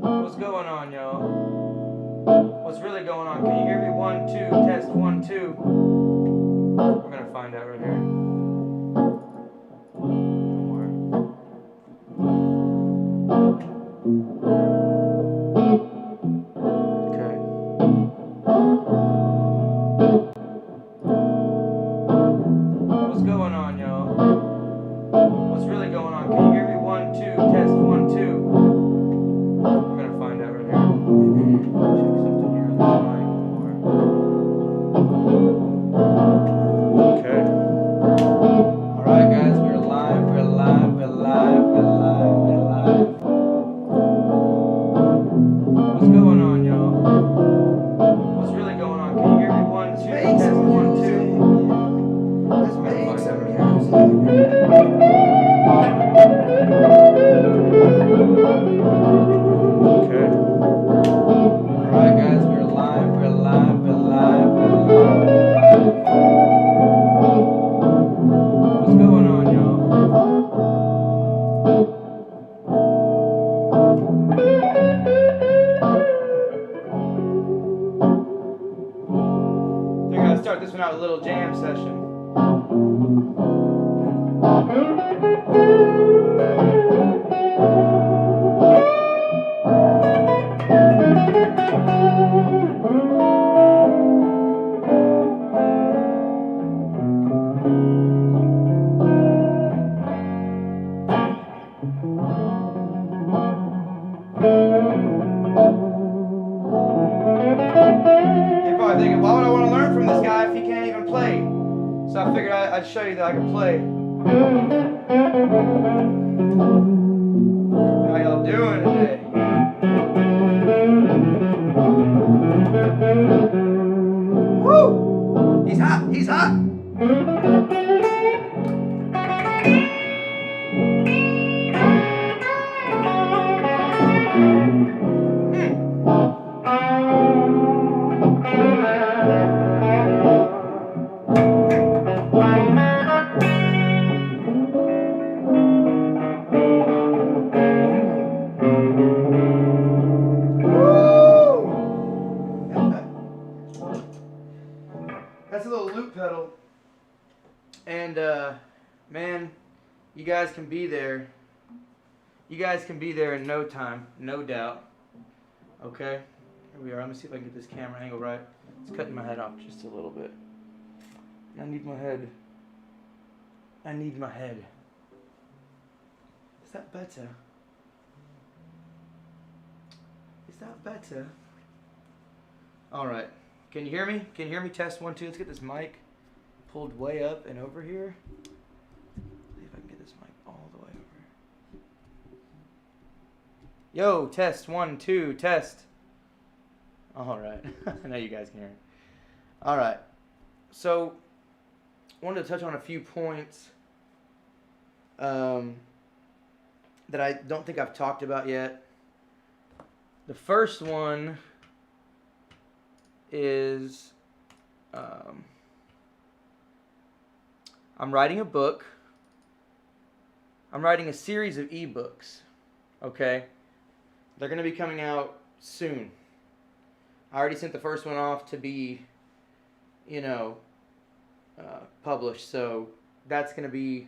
What's going on, y'all? What's really going on? Can you hear me? 1, 2, test 1, 2. We're gonna find out right here. Don't worry. Okay. What's going on, y'all? What's really going on? Can you hear me? 1, 2, test 1, 2. We're gonna find out right here. Check something here on this mic. Okay. Alright, guys, we're live, we're live, we're live, we're live, we're live. What's going on, y'all? What's really going on? Can you hear me? 1, 2, test 1, 2. Let's make some Okay. Alright, guys, we're live, we're live, we're live, we're live, we're live. What's going on, y'all? Figured I'd start this one out with a little jam session. You're probably thinking, why would I want to learn from this guy if he can't even play? So I figured I'd show you that I can play. How y'all doing today? Woo! He's hot! He's hot! That's a little loop pedal. And, man, you guys can be there. You guys can be there in no time, no doubt. Okay? Here we are. Let me see if I can get this camera angle right. It's cutting my head off just a little bit. I need my head. I need my head. Is that better? Is that better? Alright. Can you hear me? Can you hear me? Test 1, 2. Let's get this mic pulled way up and over here. See if I can get this mic all the way over. Yo, test 1, 2, test. Alright. I know you guys can hear me. Alright. So, I wanted to touch on a few points that I don't think I've talked about yet. The first one is I'm writing a book. I'm writing a series of ebooks. Okay? They're going to be coming out soon. I already sent the first one off to be, published. So that's going to be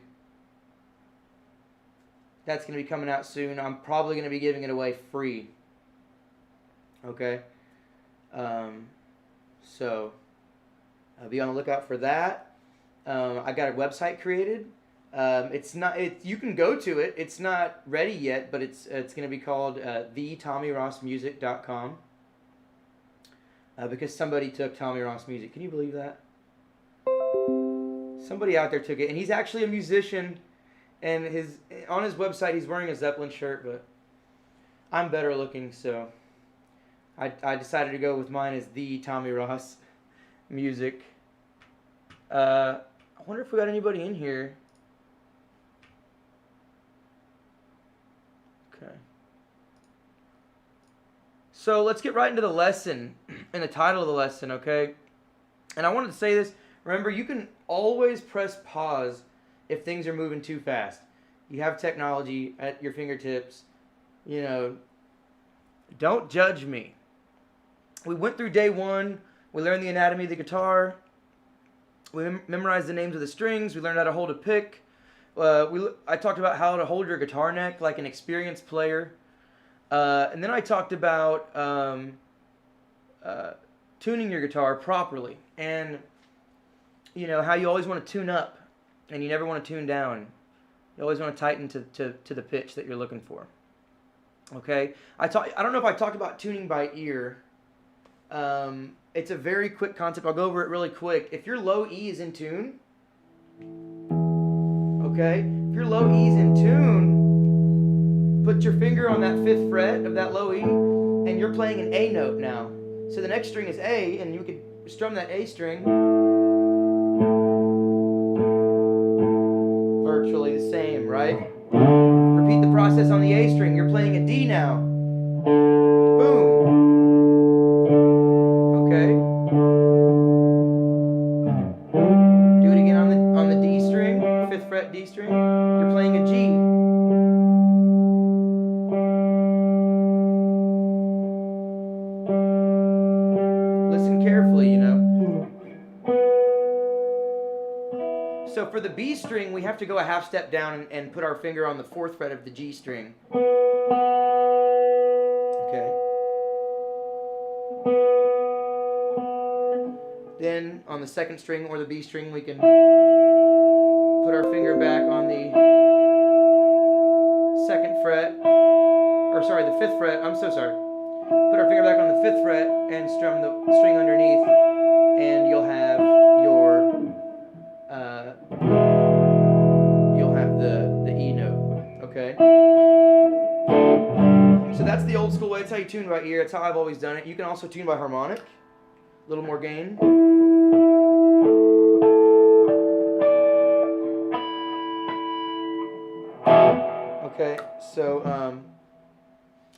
coming out soon. I'm probably going to be giving it away free. Okay? So I'll be on the lookout for that. I got a website created. You can go to it. It's not ready yet, but it's going to be called thetommyrossmusic.com. Because somebody took Tommy Ross Music. Can you believe that? Somebody out there took it, and he's actually a musician. And on his website, he's wearing a Zeppelin shirt, but I'm better looking, so I decided to go with mine as the Tommy Ross Music. I wonder if we got anybody in here. Okay. So let's get right into the lesson and the title of the lesson, okay? And I wanted to say this. Remember, you can always press pause if things are moving too fast. You have technology at your fingertips. Don't judge me. We went through day one. We learned the anatomy of the guitar. We memorized the names of the strings. We learned how to hold a pick. I talked about how to hold your guitar neck like an experienced player. And then I talked about tuning your guitar properly. And, you know, how you always want to tune up and you never want to tune down. You always want to tighten to the pitch that you're looking for. Okay? I don't know if I talked about tuning by ear. It's a very quick concept. I'll go over it really quick. If your low E is in tune, okay? If your low E is in tune, put your finger on that 5th fret of that low E, and you're playing an A note now. So the next string is A, and you could strum that A string virtually the same, right? Repeat the process on the A string. You're playing a D now. Boom. Okay. Do it again on the D string, 5th fret D string. You're playing a G. Listen carefully, you know. So for the B string, we have to go a half step down and put our finger on the 4th fret of the G string. Okay. Then on the 2nd string or the B string, we can put our finger back on the 2nd fret, or sorry, the 5th fret. I'm so sorry. Put our finger back on the 5th fret and strum the string underneath, and you'll have the E note. Okay. So that's the old school way. That's how you tune by ear. That's how I've always done it. You can also tune by harmonic. A little more gain. Okay, so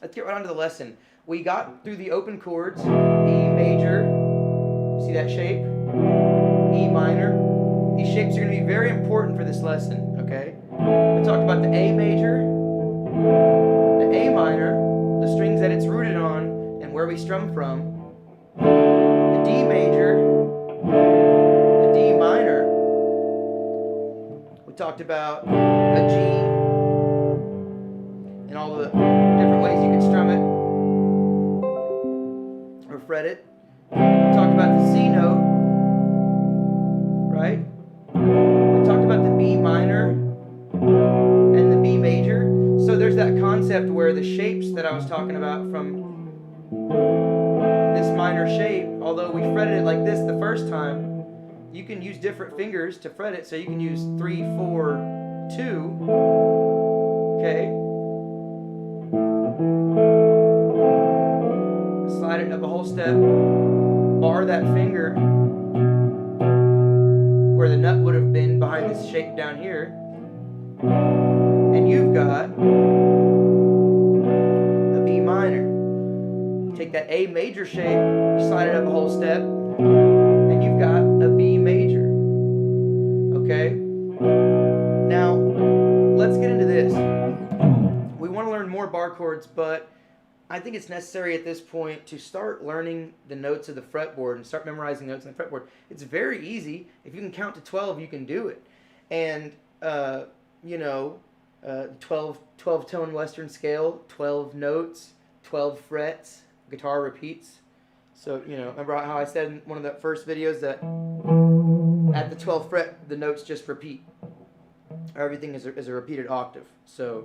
let's get right on to the lesson. We got through the open chords, E major, see that shape? E minor. These shapes are going to be very important for this lesson, okay? We talked about the A major, the A minor, the strings that it's rooted on, and where we strum from, the D major, the D minor. We talked about a G, and all the different ways you can strum it or fret it. We talked about the C note, right? We talked about the B minor and the B major. So there's that concept where the shapes that I was talking about from this minor shape, although we fretted it like this the first time, you can use different fingers to fret it. So you can use 3, 4, 2, okay? Slide it up a whole step, bar that finger where the nut would have been behind this shape down here, and you've got a B minor. Take that A major shape, slide it up a whole step, and you've got a B major. Okay? Now, let's get into this. We want to learn more bar chords, but I think it's necessary at this point to start learning the notes of the fretboard and start memorizing notes on the fretboard. It's very easy. If you can count to 12, you can do it. And, 12-tone Western scale, 12 notes, 12 frets, guitar repeats. So, remember how I said in one of the first videos that at the 12th fret, the notes just repeat. Everything is a repeated octave. So...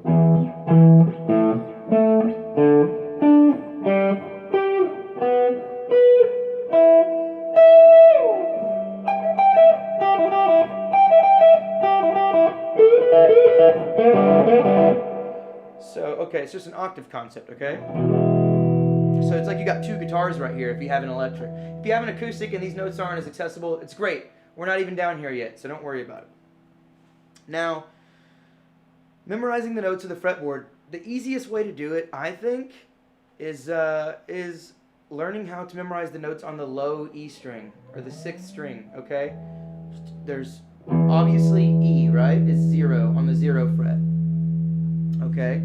okay, it's just an octave concept, okay? So it's like you got two guitars right here if you have an electric. If you have an acoustic and these notes aren't as accessible, it's great. We're not even down here yet, so don't worry about it. Now, memorizing the notes of the fretboard, the easiest way to do it, I think, is learning how to memorize the notes on the low E string, or the 6th string, okay? There's obviously E, right? It's 0 on the 0 fret, okay?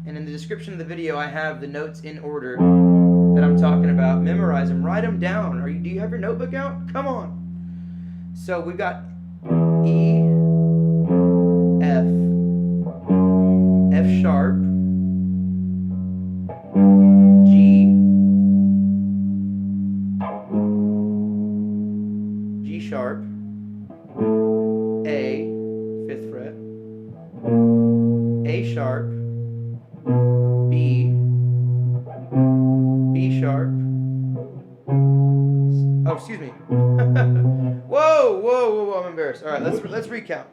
And in the description of the video, I have the notes in order that I'm talking about. Memorize them. Write them down. Do you have your notebook out? Come on. So we've got E, F, F sharp, G, G sharp, A, 5th fret, A sharp, B, B sharp. Oh, excuse me. Whoa, I'm embarrassed. All right, let's recount.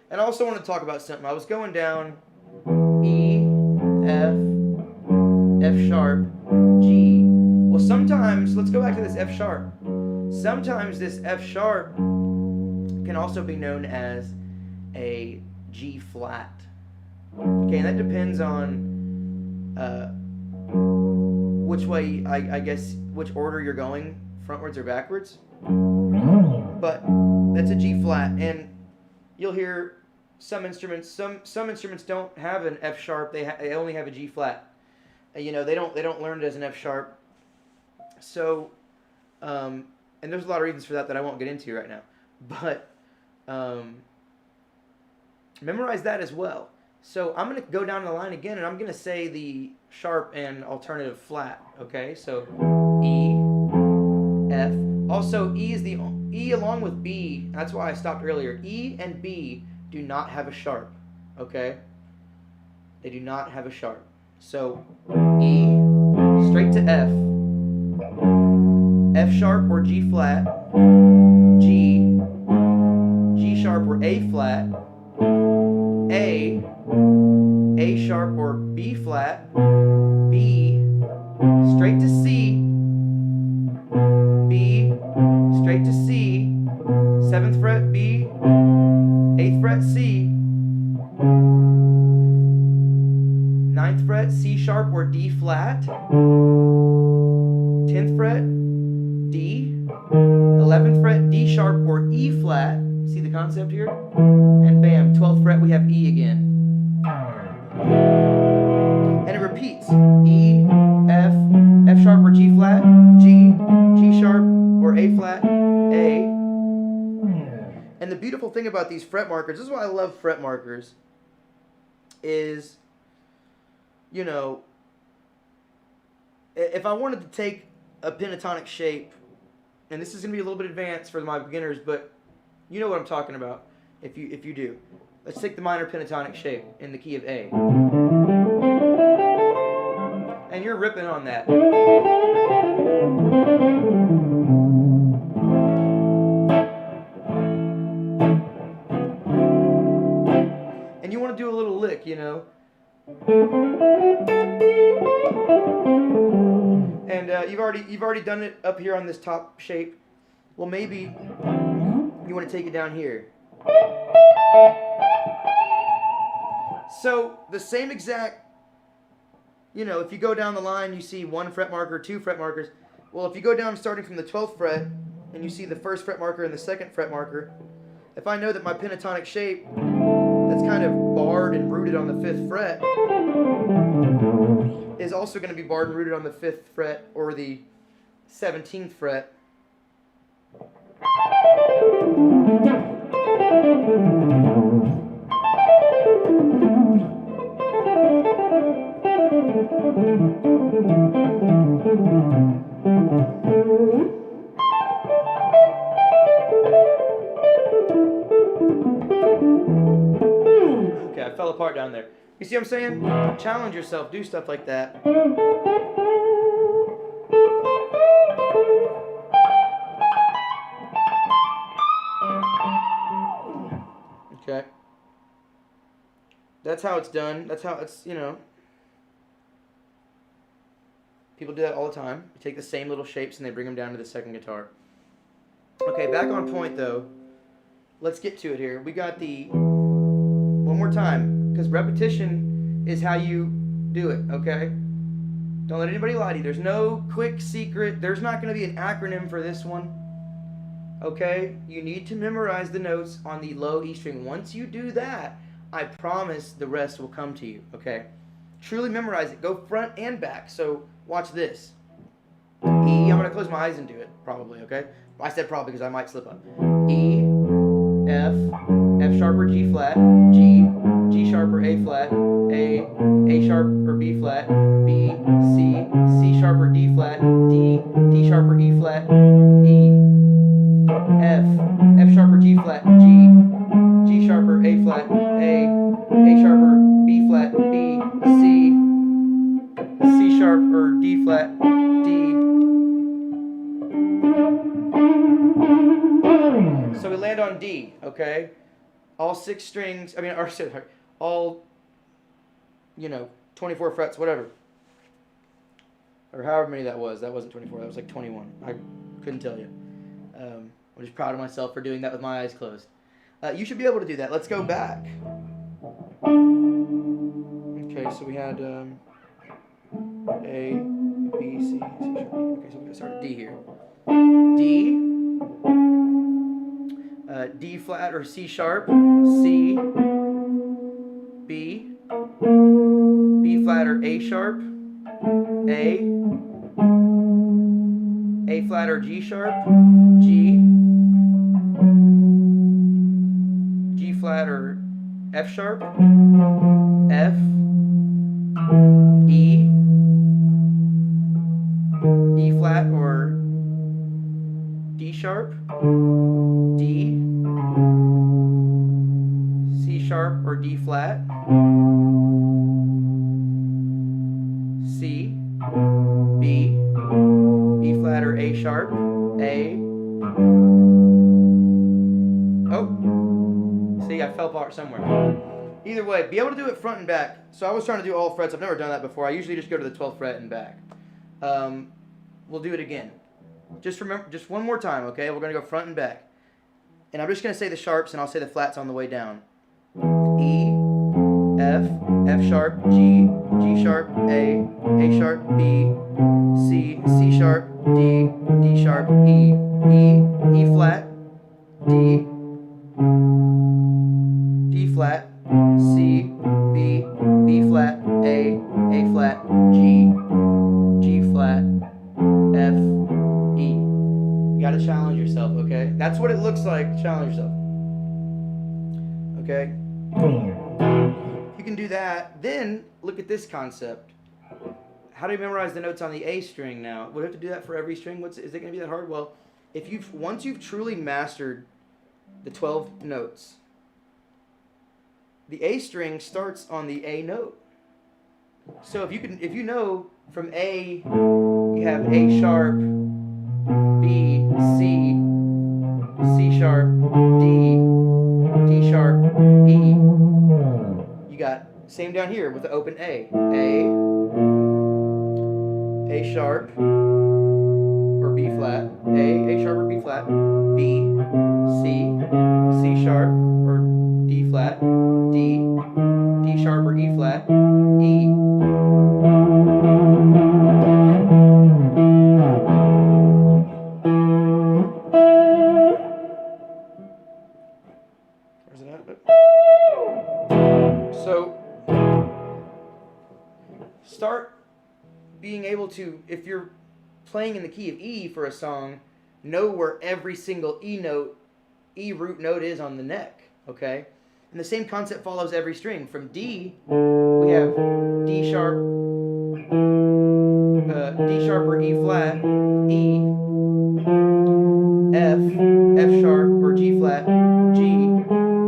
And I also want to talk about something. I was going down E, F, F sharp, G. Well, sometimes, let's go back to this F sharp. Sometimes this F sharp can also be known as a G flat. Okay, and that depends on which way, I guess, which order you're going, frontwards or backwards. But that's a G flat, and you'll hear some instruments. Some instruments don't have an F sharp. They only have a G flat. You know, they don't learn it as an F sharp. So, and there's a lot of reasons for that I won't get into right now. But memorize that as well. So I'm going to go down the line again, and I'm going to say the sharp and alternative flat. Okay, so E, F. Also, E is the E along with B. That's why I stopped earlier. E and B do not have a sharp. Okay, they do not have a sharp. So E straight to F, F sharp or G flat, G, G sharp or A flat, A sharp or B flat, B straight to C, B straight to C, 7th fret B, 8th fret C, 9th fret C sharp or D flat, 10th fret D, 11th fret D sharp or E flat. See the concept here? And bam, 12th fret we have E again. And it repeats. E, F, F sharp or G flat, G, G sharp or A flat, A. And the beautiful thing about these fret markers, this is why I love fret markers, is, you know, if I wanted to take a pentatonic shape, and this is going to be a little bit advanced for my beginners, but you know what I'm talking about if you do. Let's take the minor pentatonic shape in the key of A. And you're ripping on that. And you want to do a little lick, you know. And you've already done it up here on this top shape. Well, maybe you want to take it down here. So the same exact, you know, if you go down the line, you see 1 fret marker, 2 fret markers. Well, if you go down starting from the 12th fret and you see the 1st fret marker and the 2nd fret marker, if I know that my pentatonic shape that's kind of barred and rooted on the 5th fret is also going to be barred and rooted on the 5th fret or the 17th fret. Okay, I fell apart down there. You see what I'm saying? Challenge yourself, do stuff like that. Okay. That's how it's done. That's how it's, you know. People do that all the time. You take the same little shapes and they bring them down to the second guitar. Okay, back on point though. Let's get to it here. We got the, one more time, because repetition is how you do it, okay? Don't let anybody lie to you. There's no quick secret. There's not going to be an acronym for this one. Okay? You need to memorize the notes on the low E string. Once you do that, I promise the rest will come to you, okay? truly memorize it, go front and back. So watch this. E, I'm going to close my eyes and do it, probably, okay? I said probably because I might slip up. E, F, F sharp or G flat, G, G sharp or A flat, A sharp or B flat, B, C, C sharp or D flat, D, D sharp or E flat, E, F, F sharp or G flat, G, G sharp or A flat, A sharp or B flat, B, C, C sharp or D flat, D. So we land on D, okay? All 6 strings, or sorry, all, 24 frets, whatever. Or however many that was. That wasn't 24, that was like 21. I couldn't tell you. I'm just proud of myself for doing that with my eyes closed. You should be able to do that. Let's go back. Okay, so we had A, B, C, C sharp, D. Okay, so we're going to start at D here. D, D flat or C sharp, C, B, B flat or A sharp, A flat or G sharp, G, G flat or F sharp, F, E, E flat or D sharp, D, C sharp or D flat, C, B, B flat or A sharp, A. Oh, see, I fell apart somewhere. Either way, be able to do it front and back. So I was trying to do all frets. I've never done that before. I usually just go to the 12th fret and back. We'll do it again. Just remember, just one more time, okay? We're going to go front and back. And I'm just going to say the sharps, and I'll say the flats on the way down. E, F, F sharp, G, G sharp, A sharp, B, C, C sharp, D, D sharp, E, E flat, D, D flat, C, B, B flat, A flat, G, G flat, F, E. You gotta challenge yourself, okay? That's what it looks like. Challenge yourself. Okay? If you can do that, then look at this concept. How do you memorize the notes on the A string now? Would you have to do that for every string? Is it gonna be that hard? Well, once you've truly mastered the 12 notes, the A string starts on the A note. So if you know from A you have A sharp, B, C, C sharp, D, D sharp, E. You got same down here with the open A sharp or B flat, A sharp or B flat, B, C, C sharp or D flat, D, D sharp or E flat, E. Where's it at? So start being able to, if you're playing in the key of E for a song, know where every single E root note is on the neck, okay? And the same concept follows every string. From D, we have D sharp or E flat, E, F sharp or G flat, G,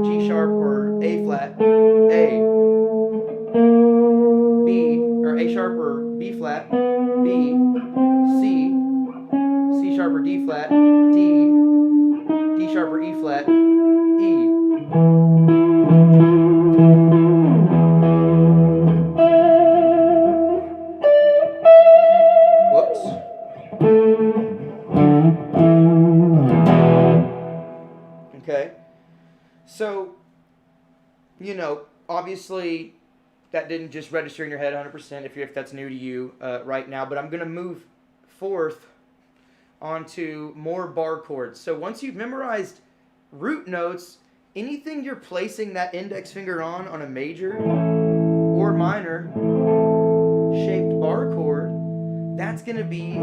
G sharp or A flat, A, B, or A sharp or B flat, B, C, C sharp or D flat, D, D sharp or E flat, E. Whoops. Okay. So, obviously that didn't just register in your head 100% if that's new to you right now, but I'm going to move forth onto more bar chords. So once you've memorized root notes, anything you're placing that index finger on a major or minor going to be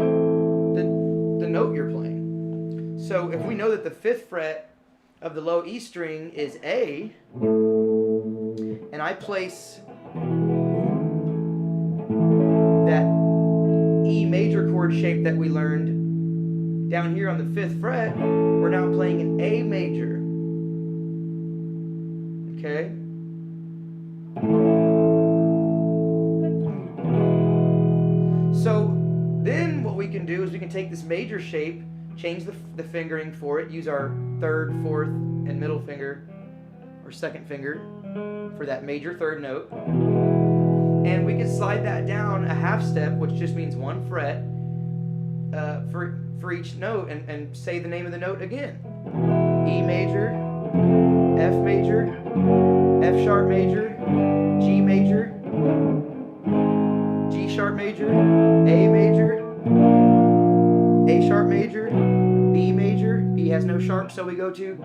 the note you're playing. So if we know that the 5th fret of the low E string is A, and I place that E major chord shape that we learned down here on the 5th fret, we're now playing an A major. Okay? So then what we can do is we can take this major shape, change the fingering for it, use our 3rd, 4th, and middle finger, or 2nd finger, for that major 3rd note. And we can slide that down a half step, which just means 1 fret, for each note, and say the name of the note again. E major, F major, F sharp major, G major, G sharp major, A major, A sharp major, B major. B has no sharp, so we go to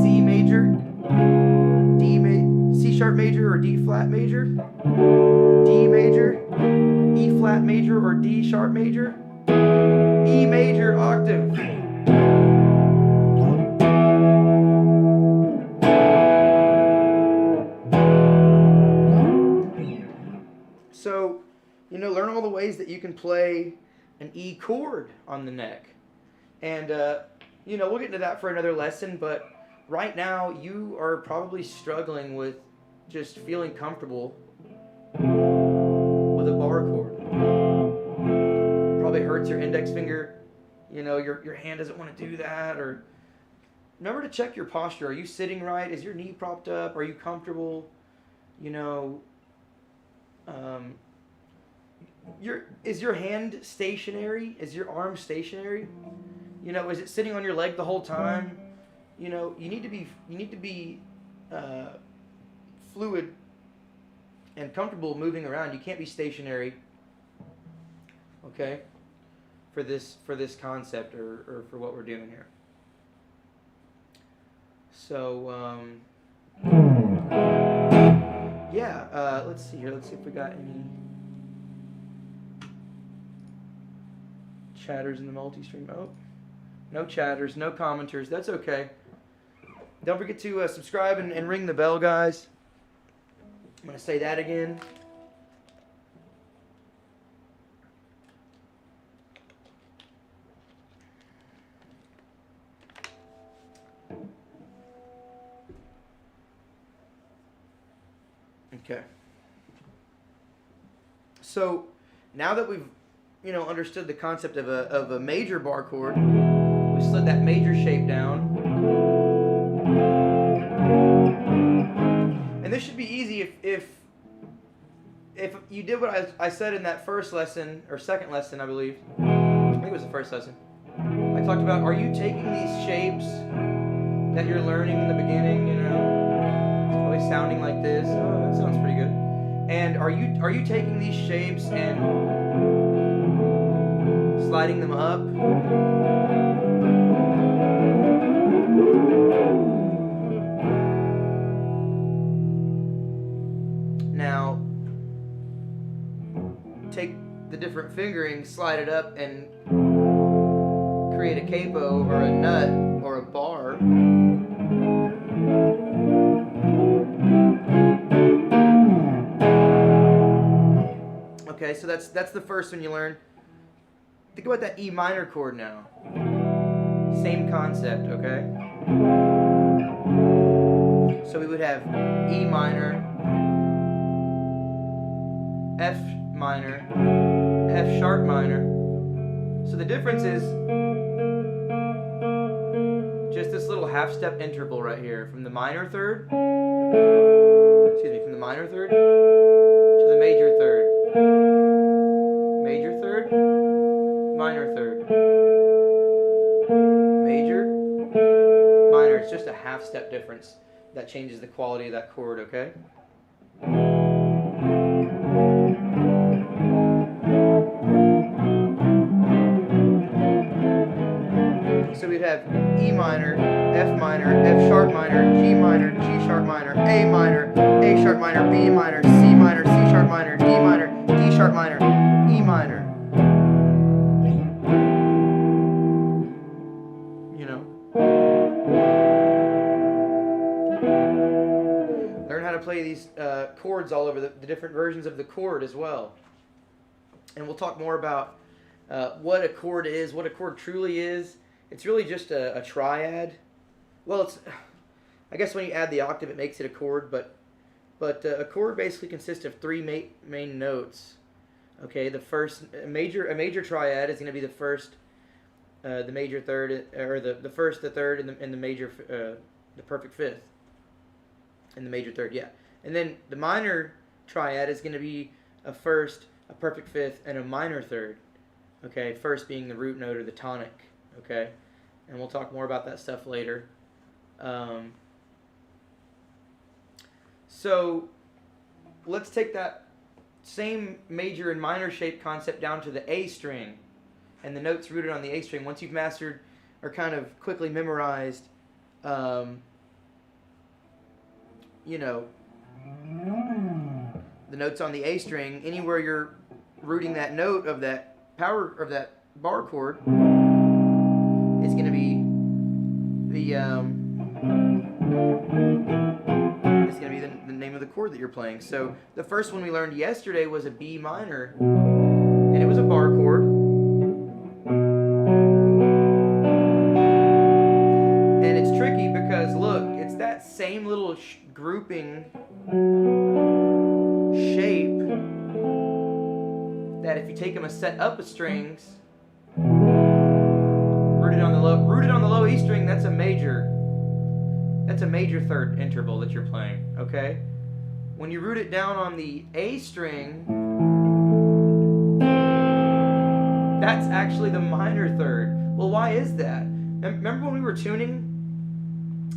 C major, C sharp major or D flat major, D major, E flat major or D sharp major, E major octave. So, learn all the ways that you can play an E chord on the neck. And, we'll get into that for another lesson, but right now you are probably struggling with just feeling comfortable with a bar chord. Probably hurts your index finger. Your hand doesn't want to do that. Or remember to check your posture. Are you sitting right? Is your knee propped up? Are you comfortable? Is your hand stationary? Is your arm stationary? Is it sitting on your leg the whole time? You need to be fluid and comfortable moving around. You can't be stationary. Okay, for this concept or for what we're doing here. So let's see here. Let's see if we got any chatters in the multi-stream. Oh, no chatters, no commenters. That's okay. Don't forget to subscribe and ring the bell, guys. I'm going to say that again. Okay. So now that we've understood the concept of a major bar chord, we slid that major shape down, and this should be easy if you did what I said in that first lesson or second lesson, I believe. I think it was the first lesson. I talked about, are you taking these shapes that you're learning in the beginning? It's always sounding like this. Oh, that sounds pretty good. And are you taking these shapes and sliding them up? Now, take the different fingering, slide it up, and create a capo or a nut or a bar. Okay, so that's the first one you learn. Think about that E minor chord now. Same concept, okay? So we would have E minor, F minor, F sharp minor. So the difference is just this little half step interval right here from the minor third, from the minor third to the major third. Major third, minor third. Major, minor. It's just a half step difference that changes the quality of that chord, okay? So we'd have E minor, F minor, F sharp minor, G minor, G sharp minor, A minor, A sharp minor, B minor, C minor, C sharp minor, D minor, D sharp minor, E minor. chords all over, the different versions of the chord as well. And we'll talk more about what a chord is, what a chord truly is. It's really just a triad. Well, I guess when you add the octave, it makes it a chord, but a chord basically consists of three main notes. Okay, the first a major triad is going to be the first, the major third, or the first, the third, and the major, the perfect fifth, and the major third. Yeah, and then the minor triad is going to be a first, a perfect fifth, and a minor third. Okay, first being the root note or the tonic. Okay, and we'll talk more about that stuff later. So let's take that same major and minor shape concept down to the A string and the notes rooted on the A string. Once you've mastered or kind of quickly memorized, you know, the notes on the A string, anywhere you're rooting that note of that bar chord is going to be the name of the chord that you're playing. So the first one we learned yesterday was a B minor, and it was a bar chord. And it's tricky because look, it's that same little grouping shape that if you take them a set up of strings, rooted on the low E string, that's a major third interval that you're playing, okay? When you root it down on the A string, that's actually the minor third. Well, why is that? Remember when we were tuning?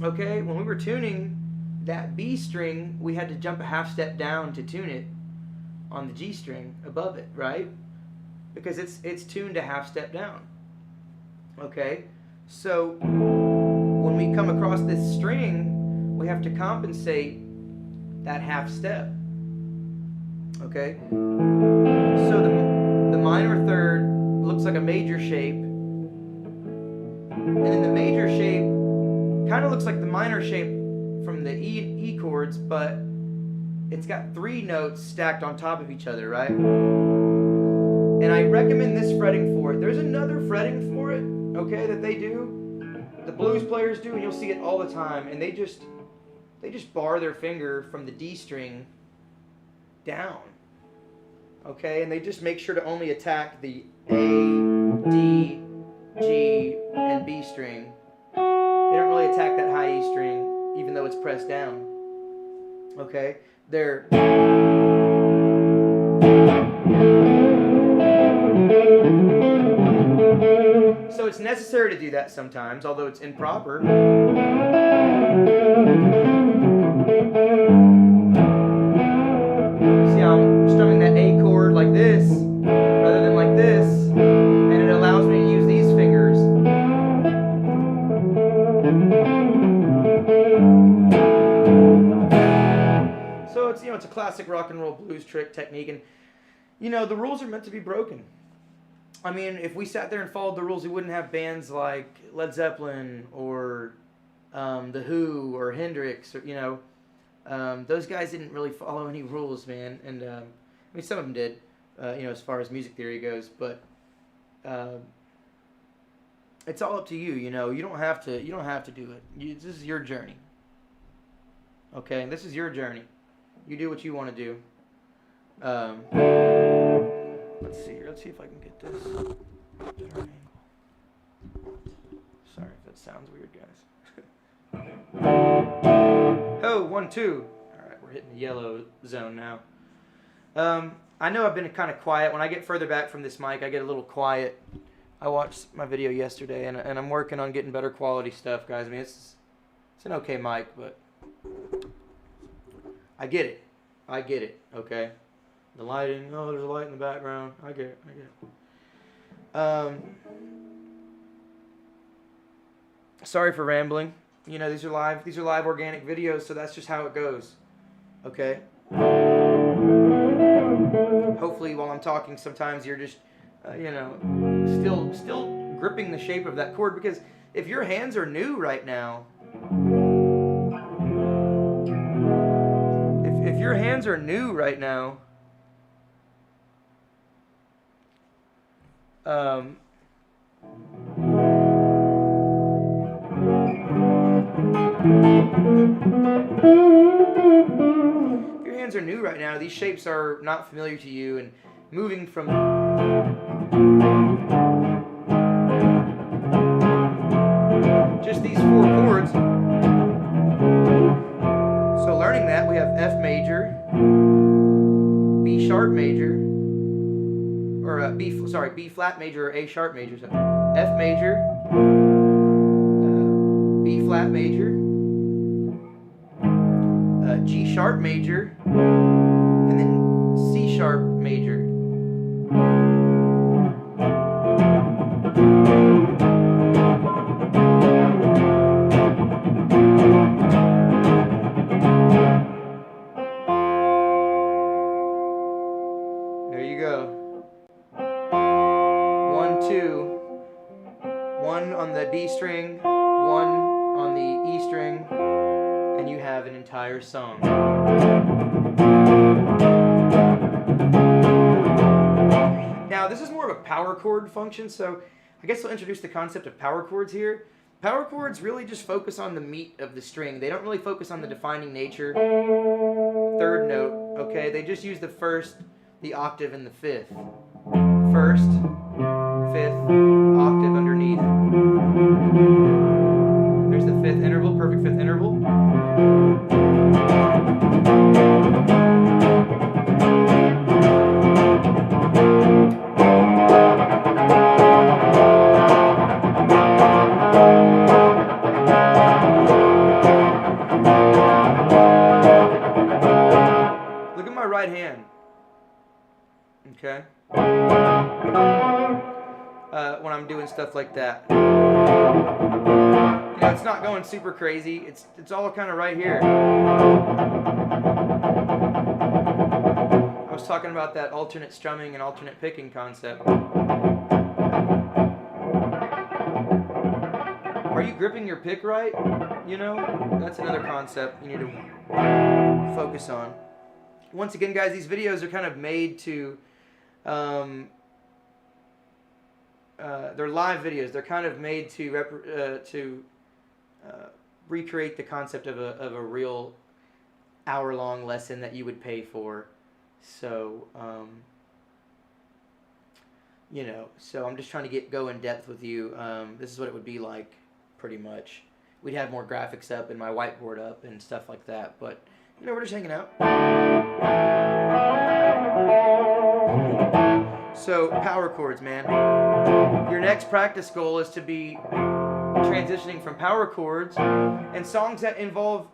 Okay, when we were tuning that B string, we had to jump a half step down to tune it on the G string above it, right? Because it's tuned a half step down. Okay, so when we come across this string, we have to compensate that half step. Okay, so the minor third looks like a major shape, and then the major shape kind of looks like the minor shape from the E chords, but it's got three notes stacked on top of each other, right? And I recommend this fretting for it. There's another fretting for it, okay, that they do, the blues players do, and you'll see it all the time, and they just bar their finger from the D string down, okay, and they just make sure to only attack the A, D, G, and B string. They don't really attack that high E string, even though it's pressed down, okay? So it's necessary to do that sometimes, although it's improper. See how I'm strumming that A chord like this, rather than like this, and it allows me to use these fingers. So it's, it's a classic rock and roll blues trick technique, and the rules are meant to be broken. I mean, if we sat there and followed the rules, we wouldn't have bands like Led Zeppelin or The Who or Hendrix, or those guys didn't really follow any rules, man. And I mean, some of them did, as far as music theory goes, but it's all up to you. You don't have to do it. This is your journey. Okay, this is your journey. You do what you want to do. Let's see here. Let's see if I can get this better angle. Sorry if that sounds weird, guys. Oh, 1, 2. All right, we're hitting the yellow zone now. I know I've been kind of quiet. When I get further back from this mic, I get a little quiet. I watched my video yesterday, and I'm working on getting better quality stuff, guys. I mean, it's an okay mic, but I get it. Okay. The lighting, there's a light in the background. I get it. Sorry for rambling. These are live organic videos, so that's just how it goes. Okay? Hopefully while I'm talking, sometimes you're just, still gripping the shape of that chord, because if your hands are new right now, if your hands are new right now, these shapes are not familiar to you, and moving from just these 4 chords. So learning that, we have F major, B sharp major, or B flat major or A sharp major. So F major, B flat major, G sharp major, and then C sharp major. There you go. 1, 2. 1 on the B string, 1 on the E string, and you have an entire song. Now, this is more of a power chord function, so I guess I'll introduce the concept of power chords here. Power chords really just focus on the meat of the string. They don't really focus on the defining nature, 3rd note, okay? They just use the 1st, the octave, and the 5th. 1st, 5th, octave underneath. There's the 5th interval, perfect 5th interval. Look at my right hand. Okay? When I'm doing stuff like that. You know, it's not going super crazy. It's all kind of right here. I was talking about that alternate strumming and alternate picking concept. Are you gripping your pick right? You know, that's another concept you need to focus on. Once again, guys, these videos are kind of made to they're live videos. They're kind of made to recreate the concept of a real hour-long lesson that you would pay for. So, you know, so I'm just trying to go in depth with you. This is what it would be like, pretty much. We'd have more graphics up and my whiteboard up and stuff like that. But, you know, we're just hanging out. So, power chords, man. Your next practice goal is to be transitioning from power chords and songs that involve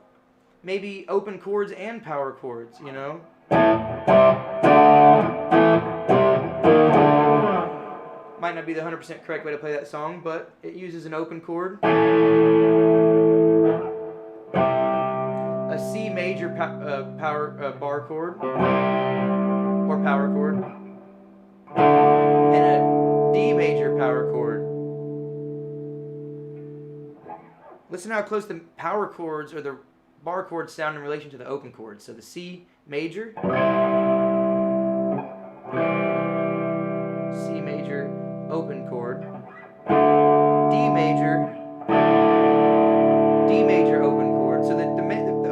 maybe open chords and power chords, you know? Might not be the 100% correct way to play that song, but it uses an open chord. A C major bar chord, or power chord. And a D major power chord. Listen how close the power chords or the bar chords sound in relation to the open chords. So the C major, open chord, D major, open chord. So the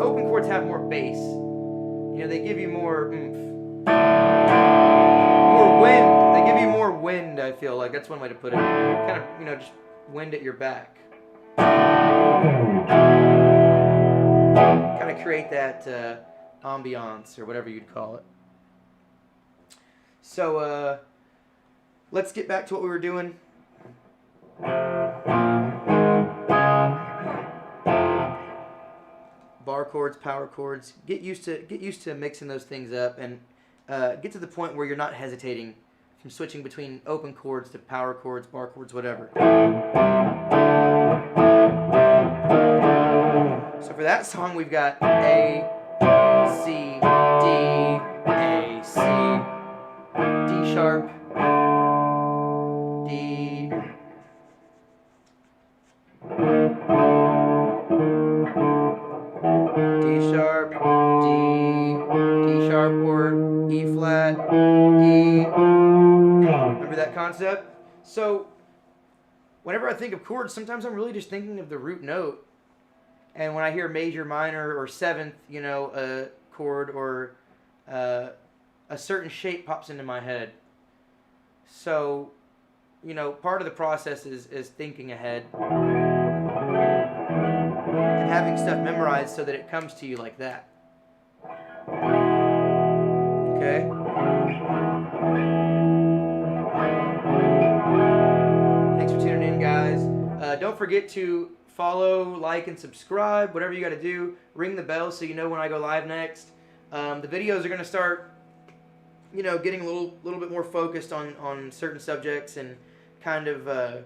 open chords have more bass. You know, they give you more oomph. More wind. They give you more wind, I feel like. That's one way to put it. Kind of, you know, just wind at your back. Kind of create that ambiance, or whatever you'd call it. So, let's get back to what we were doing. Bar chords, power chords. Get used to mixing those things up, and get to the point where you're not hesitating from switching between open chords to power chords, bar chords, whatever. So for that song, we've got A, C, D, A, C, D sharp, D, D sharp, D, Remember that concept? So, whenever I think of chords, sometimes I'm really just thinking of the root note. And when I hear major, minor, or seventh, you know, chord or a certain shape pops into my head. So, you know, part of the process is thinking ahead and having stuff memorized so that it comes to you like that. Okay? Thanks for tuning in, guys. Don't forget to follow, like, and subscribe. Whatever you got to do. Ring the bell so you know when I go live next. The videos are going to start, you know, getting a little bit more focused on certain subjects and kind of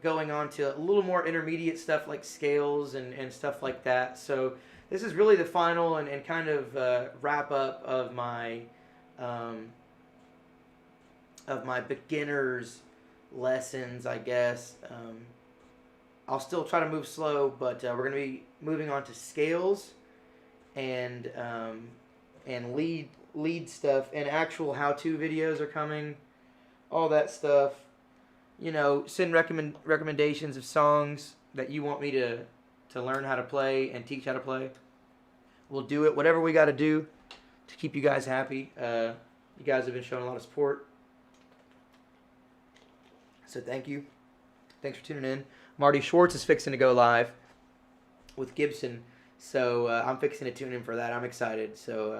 going on to a little more intermediate stuff like scales and stuff like that. So this is really the final and kind of wrap up of my beginner's lessons, I guess. I'll still try to move slow, but we're going to be moving on to scales and lead stuff, and actual how-to videos are coming, all that stuff. You know, send recommendations of songs that you want me to learn how to play and teach how to play. We'll do it, whatever we got to do to keep you guys happy. You guys have been showing a lot of support, so thank you. Thanks for tuning in. Marty Schwartz is fixing to go live with Gibson, so I'm fixing to tune in for that. I'm excited. So